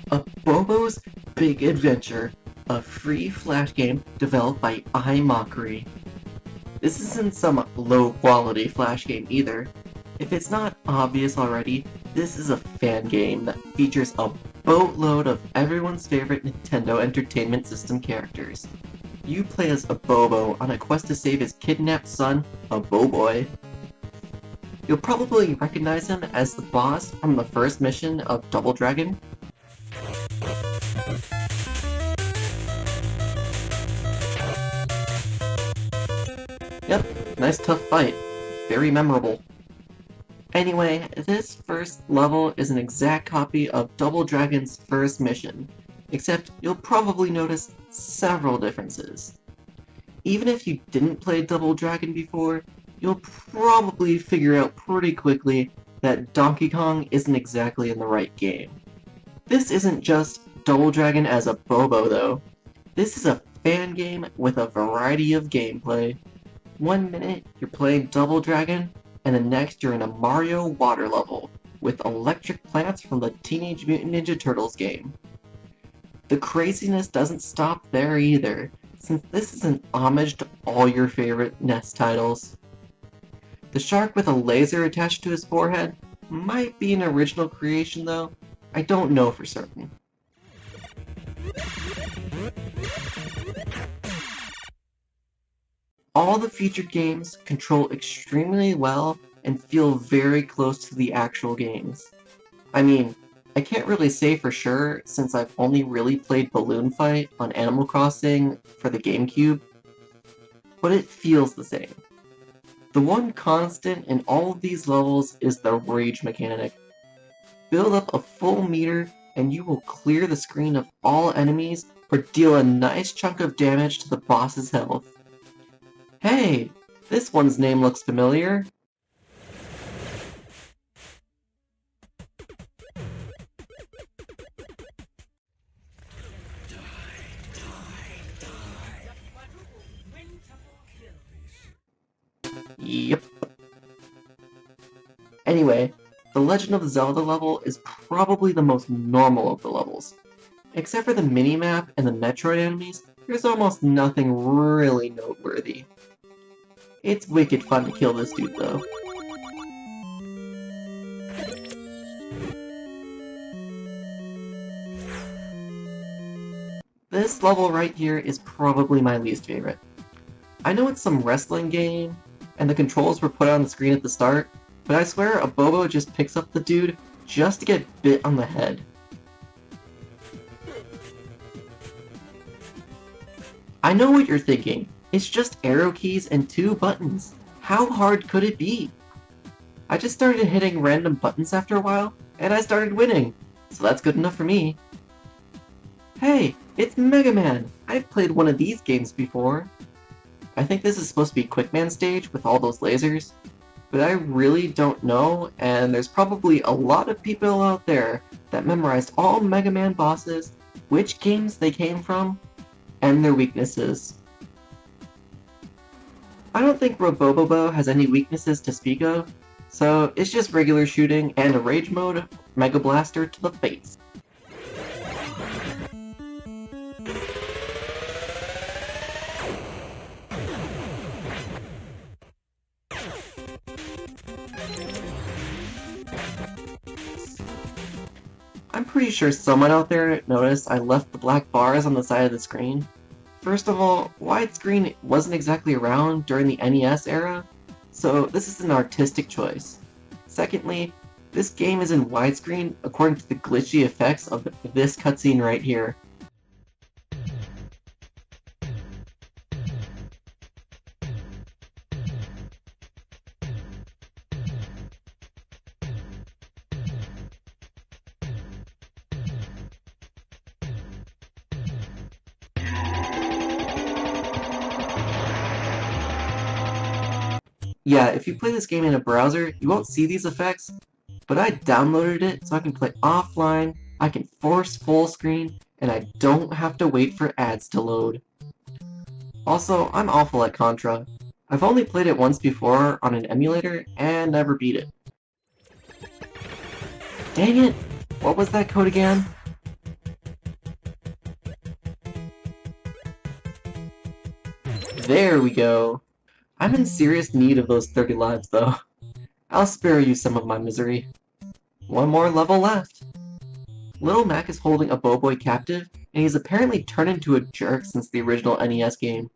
Abobo's Big Adventure, a free flash game developed by iMockery. This isn't some low-quality flash game either. If it's not obvious already, this is a fan game that features a boatload of everyone's favorite Nintendo Entertainment System characters. You play as Abobo on a quest to save his kidnapped son, Abobo. You'll probably recognize him as the boss from the first mission of Double Dragon. Yep, nice tough fight. Very memorable. Anyway, this first level is an exact copy of Double Dragon's first mission, except you'll probably notice several differences. Even if you didn't play Double Dragon before, you'll probably figure out pretty quickly that Donkey Kong isn't exactly in the right game. This isn't just Double Dragon as a Bobo though. This is a fan game with a variety of gameplay. One minute you're playing Double Dragon, and the next you're in a Mario water level with electric plants from the Teenage Mutant Ninja Turtles game. The craziness doesn't stop there either, since this is an homage to all your favorite NES titles. The shark with a laser attached to his forehead might be an original creation though, I don't know for certain. All the featured games control extremely well and feel very close to the actual games. I mean, I can't really say for sure since I've only really played Balloon Fight on Animal Crossing for the GameCube, but it feels the same. The one constant in all of these levels is the rage mechanic. Build up a full meter and you will clear the screen of all enemies or deal a nice chunk of damage to the boss's health. Hey, this one's name looks familiar. Yep. Anyway, the Legend of Zelda level is probably the most normal of the levels. Except for the minimap and the Metroid enemies, there's almost nothing really noteworthy. It's wicked fun to kill this dude though. This level right here is probably my least favorite. I know it's some wrestling game, and the controls were put on the screen at the start, but I swear Abobo just picks up the dude just to get bit on the head. I know what you're thinking, it's just arrow keys and 2 buttons. How hard could it be? I just started hitting random buttons after a while, and I started winning, so that's good enough for me. Hey, it's Mega Man! I've played one of these games before. I think this is supposed to be Quick Man stage with all those lasers, but I really don't know, and there's probably a lot of people out there that memorized all Mega Man bosses, which games they came from, and their weaknesses. I don't think Robobobo has any weaknesses to speak of, so it's just regular shooting and a rage mode Mega Blaster to the face. I'm pretty sure someone out there noticed I left the black bars on the side of the screen. First of all, widescreen wasn't exactly around during the NES era, so this is an artistic choice. Secondly, this game is in widescreen according to the glitchy effects of this cutscene right here. Yeah, if you play this game in a browser, you won't see these effects, but I downloaded it so I can play offline, I can force full screen, and I don't have to wait for ads to load. Also, I'm awful at Contra. I've only played it once before on an emulator, and never beat it. Dang it! What was that code again? There we go. I'm in serious need of those 30 lives, though. I'll spare you some of my misery. One more level left. Little Mac is holding Abobo captive, and he's apparently turned into a jerk since the original NES game.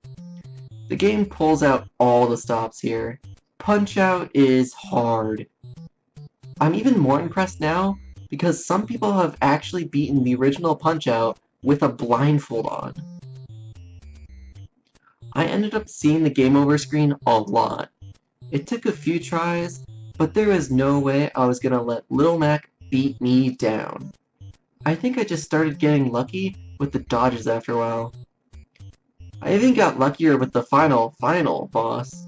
The game pulls out all the stops here. Punch-Out is hard. I'm even more impressed now because some people have actually beaten the original Punch-Out with a blindfold on. I ended up seeing the game over screen a lot. It took a few tries, but there is no way I was gonna let Little Mac beat me down. I think I just started getting lucky with the dodges after a while. I even got luckier with the final boss.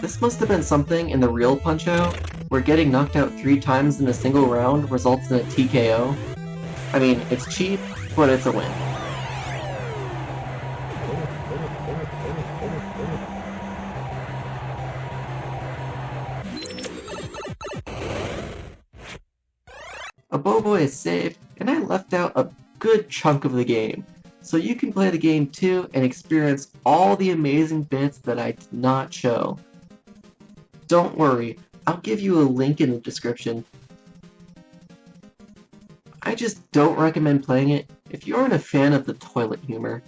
This must have been something in the real Punch-Out, where getting knocked out 3 times in a single round results in a TKO. I mean, it's cheap, but it's a win. Abobo is saved, and I left out a good chunk of the game, so you can play the game too and experience all the amazing bits that I did not show. Don't worry, I'll give you a link in the description. I just don't recommend playing it if you aren't a fan of the toilet humor.